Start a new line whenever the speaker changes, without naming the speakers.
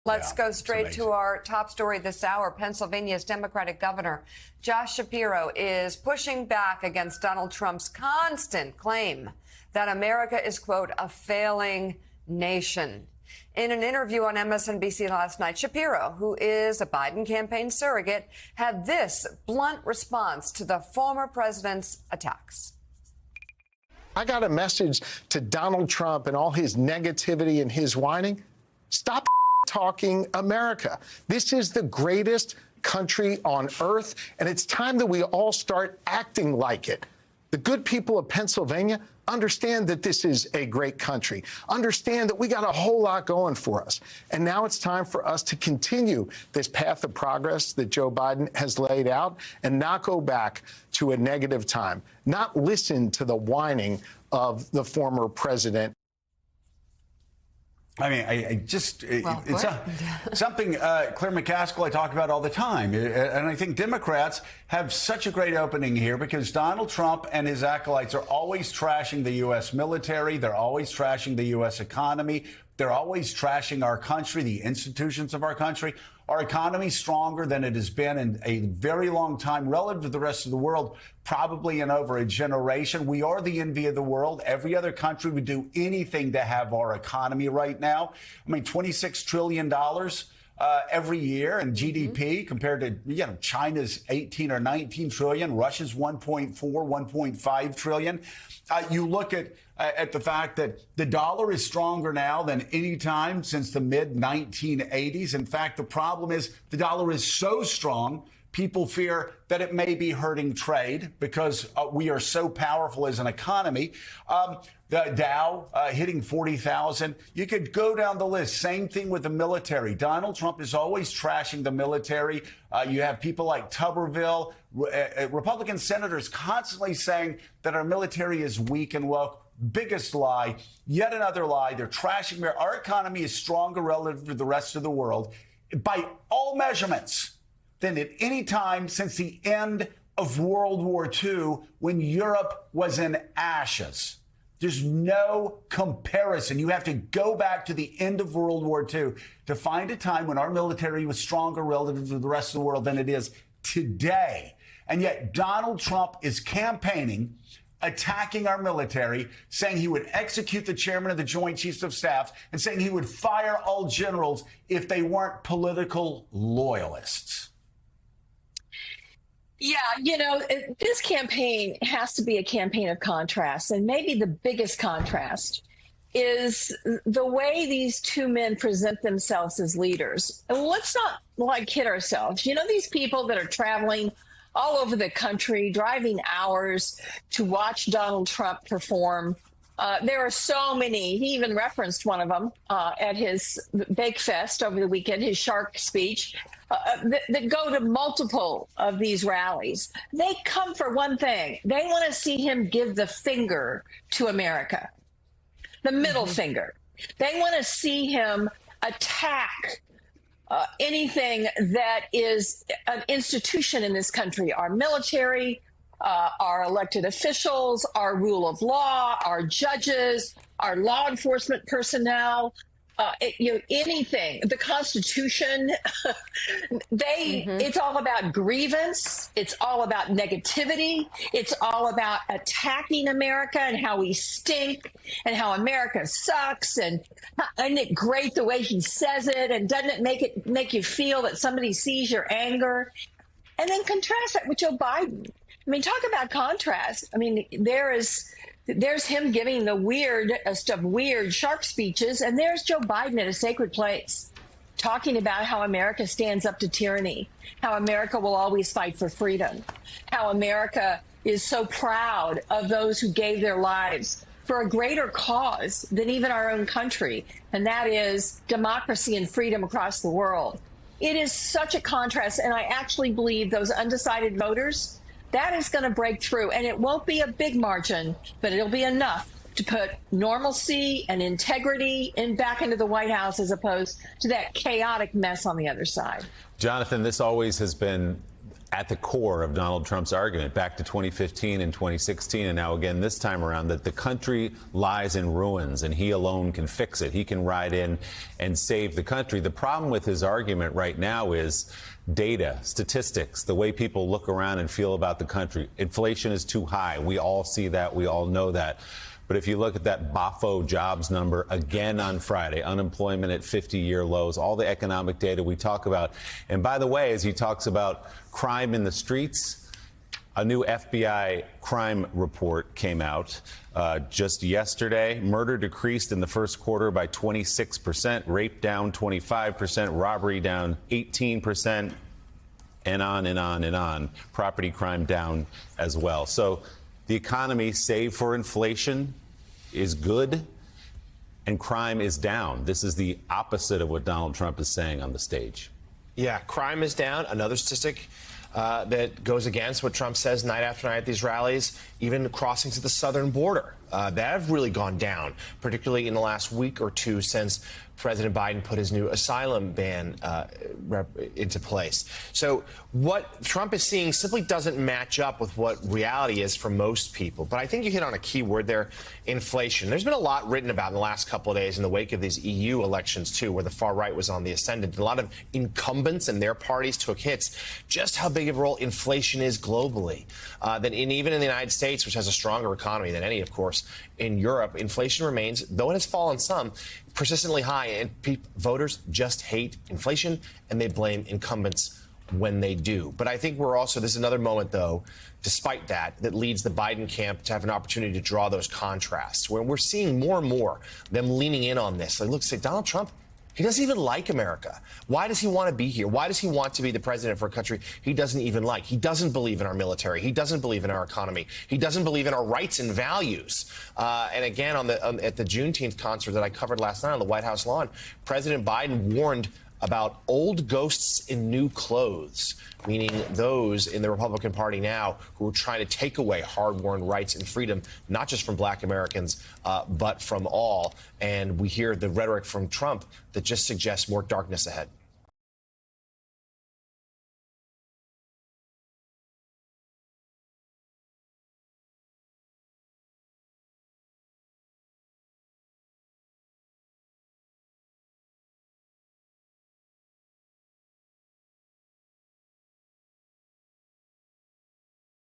Let's go straight to our top story this hour. Pennsylvania's Democratic Governor Josh Shapiro is pushing back against Donald Trump's constant claim that America is, quote, a failing nation. In an interview on MSNBC last night, Shapiro, who is a Biden campaign surrogate, had this blunt response to the former president's attacks.
I got a message to Donald Trump and all his negativity and his whining. Stop talking America. This is the greatest country on earth, and it's time that we all start acting like it. The good people of Pennsylvania understand that this is a great country, understand that we got a whole lot going for us. And now it's time for us to continue this path of progress that Joe Biden has laid out and not go back to a negative time, not listen to the whining of the former president.
I mean, it's something Claire McCaskill I talk about all the time. And I think Democrats have such a great opening here because Donald Trump and his acolytes are always trashing the U.S. military. They're always trashing the U.S. economy. They're always trashing our country, the institutions of our country. Our economy is stronger than it has been in a very long time relative to the rest of the world, probably in over a generation. We are the envy of the world. Every other country would do anything to have our economy right now. I mean, $26 trillion every year in GDP compared to, China's 18 or 19 trillion, Russia's 1.4, 1.5 trillion. You look at the fact that the dollar is stronger now than any time since the mid-1980s. In fact, the problem is the dollar is so strong, people fear that it may be hurting trade because we are so powerful as an economy. The Dow hitting 40,000. You could go down the list. Same thing with the military. Donald Trump is always trashing the military. You have people like Tuberville, Republican senators constantly saying that our military is weak and woke. Biggest lie. Yet another lie. They're trashing. Our economy is stronger relative to the rest of the world by all measurements than at any time since the end of World War II when Europe was in ashes. There's no comparison. You have to go back to the end of World War II to find a time when our military was stronger relative to the rest of the world than it is today. And yet Donald Trump is campaigning, attacking our military, saying he would execute the chairman of the Joint Chiefs of Staff, and saying he would fire all generals if they weren't political loyalists.
Yeah, this campaign has to be a campaign of contrast. And maybe the biggest contrast is the way these two men present themselves as leaders. And let's not kid ourselves. These people that are traveling all over the country, driving hours to watch Donald Trump perform. There are so many. He even referenced one of them at his Bake Fest over the weekend, his shark speech, that go to multiple of these rallies. They come for one thing. They want to see him give the finger to America, the middle finger. They want to see him attack anything that is an institution in this country, our military, our elected officials, our rule of law, our judges, our law enforcement personnel, anything, the Constitution. It's all about grievance. It's all about negativity. It's all about attacking America and how we stink and how America sucks. And isn't it great the way he says it? And doesn't it make you feel that somebody sees your anger? And then contrast that with Joe Biden. I mean, talk about contrast. I mean, there's him giving the weirdest of weird shark speeches, and there's Joe Biden at a sacred place talking about how America stands up to tyranny, how America will always fight for freedom, how America is so proud of those who gave their lives for a greater cause than even our own country, and that is democracy and freedom across the world. It is such a contrast, and I actually believe those undecided voters, that is going to break through, and it won't be a big margin, but it'll be enough to put normalcy and integrity back into the White House as opposed to that chaotic mess on the other side.
Jonathan, this always has been at the core of Donald Trump's argument back to 2015 and 2016, and now again this time around, that the country lies in ruins and he alone can fix it. He can ride in and save the country. The problem with his argument right now is data, statistics, the way people look around and feel about the country. Inflation is too high. We all see that. We all know that. But if you look at that BAFO jobs number again on Friday, unemployment at 50-year lows, all the economic data we talk about. And by the way, as he talks about crime in the streets, a new FBI crime report came out just yesterday. Murder decreased in the first quarter by 26%, rape down 25%, robbery down 18%, and on and on and on. Property crime down as well. So the economy, save for inflation, is good, and crime is down. This is the opposite of what Donald Trump is saying on the stage.
Yeah, crime is down. Another statistic that goes against what Trump says night after night at these rallies, even crossings at the southern border. That have really gone down, particularly in the last week or two since President Biden put his new asylum ban into place. So what Trump is seeing simply doesn't match up with what reality is for most people. But I think you hit on a key word there, inflation. There's been a lot written about in the last couple of days in the wake of these EU elections, too, where the far right was on the ascendant. A lot of incumbents and their parties took hits. Just how big of a role inflation is globally. Even in the United States, which has a stronger economy than any, of course, in Europe, inflation remains, though it has fallen some, persistently high, and voters just hate inflation, and they blame incumbents when they do. But I think this is another moment, though, despite that leads the Biden camp to have an opportunity to draw those contrasts, where we're seeing more and more them leaning in on this. Like, look, say Donald Trump, he doesn't even like America. Why does he want to be here? Why does he want to be the president for a country he doesn't even like? He doesn't believe in our military. He doesn't believe in our economy. He doesn't believe in our rights and values. And again, at the Juneteenth concert that I covered last night on the White House lawn, President Biden warned about old ghosts in new clothes, meaning those in the Republican Party now who are trying to take away hard-won rights and freedom, not just from Black Americans, but from all. And we hear the rhetoric from Trump that just suggests more darkness ahead.